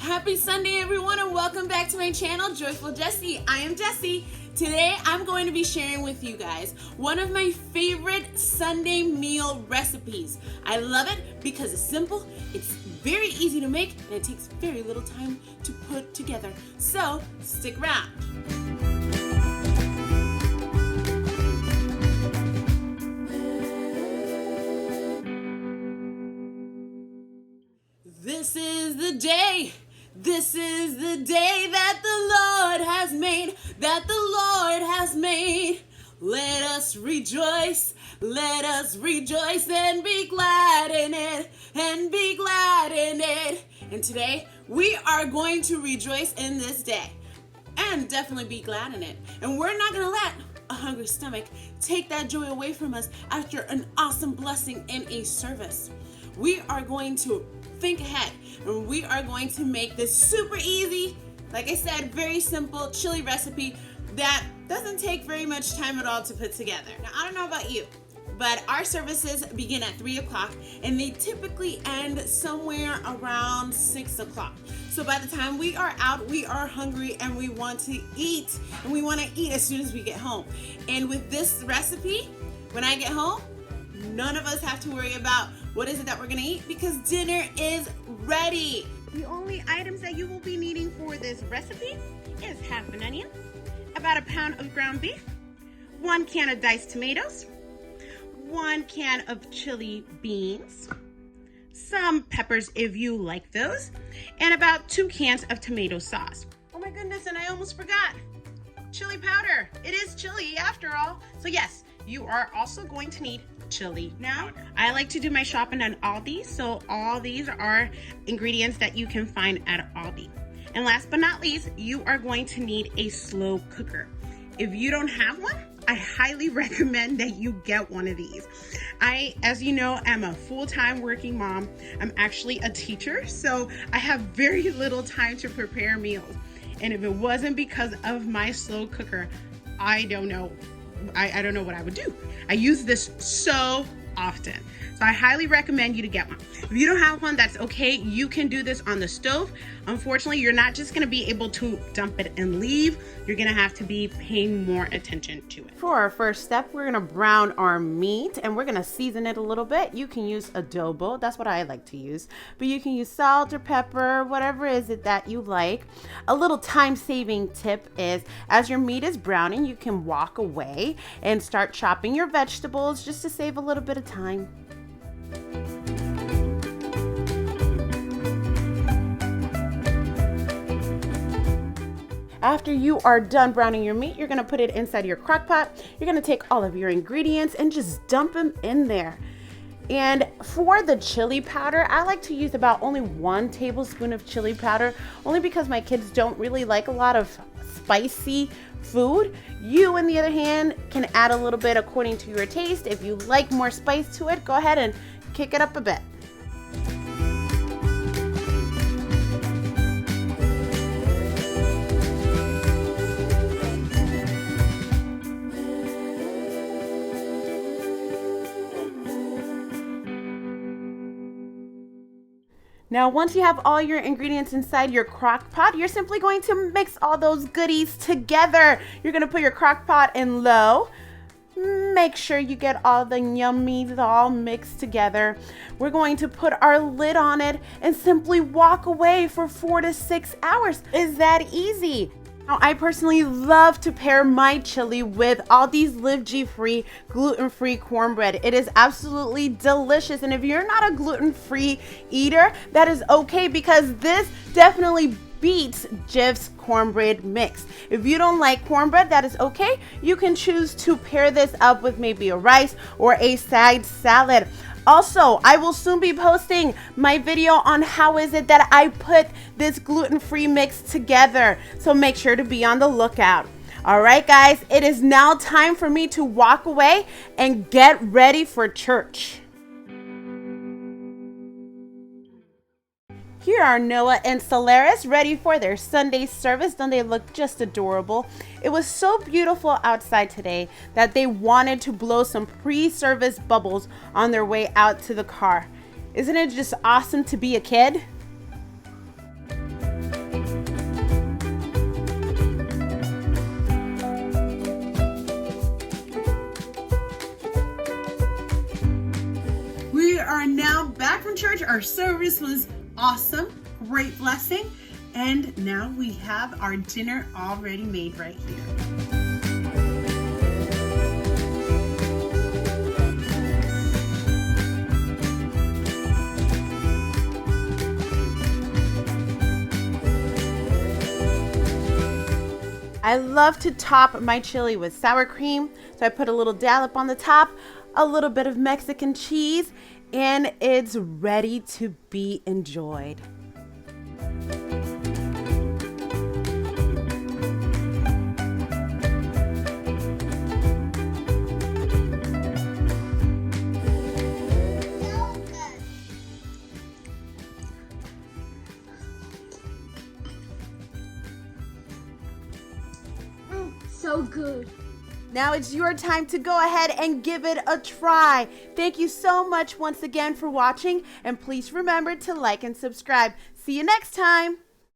Happy Sunday, everyone, and welcome back to my channel, Joyful Jessie. I am Jessie. Today, I'm going to be sharing with you guys one of my favorite Sunday meal recipes. I love it because it's simple, it's very easy to make, and it takes very little time to put together. So, stick around. This is the day that the Lord has made, Let us rejoice and be glad in it, And today, we are going to rejoice in this day and definitely be glad in it. And we're not gonna let a hungry stomach take that joy away from us after an awesome blessing in a service. We are going to think ahead, and we are going to make this super easy, like I said, very simple chili recipe that doesn't take very much time at all to put together. Now, I don't know about you, but our services begin at 3 o'clock and they typically end somewhere around 6 o'clock. So by the time we are out, we are hungry and we want to eat, and we want to eat as soon as we get home. And with this recipe, when I get home, none of us have to worry about what is it that we're gonna eat because dinner is ready. The only items that you will be needing for this recipe is half an onion, about a pound of ground beef, 1 can of diced tomatoes, 1 can of chili beans, some peppers if you like those, and about 2 cans of tomato sauce. Oh my goodness, and I almost forgot. Chili powder. It is chili after all. So yes, you are also going to need chili. Now, I like to do my shopping at Aldi, so all these are ingredients that you can find at Aldi. And last but not least, you are going to need a slow cooker. If you don't have one, I highly recommend that you get one of these. I, as you know, am a full-time working mom. I'm actually a teacher, so I have very little time to prepare meals. And if it wasn't because of my slow cooker, I don't know what I would do. I use this so often. So I highly recommend you to get one. If you don't have one, that's okay. You can do this on the stove. Unfortunately, you're not just gonna be able to dump it and leave. You're gonna have to be paying more attention to it. For our first step, we're gonna brown our meat and we're gonna season it a little bit. You can use adobo, that's what I like to use. But you can use salt or pepper, whatever is it that you like. A little time-saving tip is, as your meat is browning, you can walk away and start chopping your vegetables just to save a little bit of time. After you are done browning your meat, you're gonna put it inside your crock pot. You're gonna take all of your ingredients and just dump them in there. And for the chili powder, I like to use about only 1 tablespoon of chili powder, only because my kids don't really like a lot of spicy food. You, on the other hand, can add a little bit according to your taste. If you like more spice to it, go ahead and kick it up a bit. Now, once you have all your ingredients inside your crock pot, you're simply going to mix all those goodies together. You're gonna put your crock pot in low. Make sure you get all the yummies all mixed together. We're going to put our lid on it and simply walk away for 4 to 6 hours. Is that easy? Now, I personally love to pair my chili with Aldi's Live G-free, gluten-free cornbread. It is absolutely delicious. And if you're not a gluten-free eater, that is okay, because this definitely beats Jif's cornbread mix. If you don't like cornbread, that is okay. You can choose to pair this up with maybe a rice or a side salad. Also, I will soon be posting my video on how is it that I put this gluten-free mix together. So make sure to be on the lookout. All right, guys, it is now time for me to walk away and get ready for church. Here are Noah and Solaris ready for their Sunday service. Don't they look just adorable? It was so beautiful outside today that they wanted to blow some pre-service bubbles on their way out to the car. Isn't it just awesome to be a kid? church. Our service was awesome, great blessing. And now we have our dinner already made right here. I love to top my chili with sour cream, so I put a little dollop on the top, a little bit of Mexican cheese, and it's ready to be enjoyed. So good. Now it's your time to go ahead and give it a try. Thank you so much once again for watching, and please remember to like and subscribe. See you next time.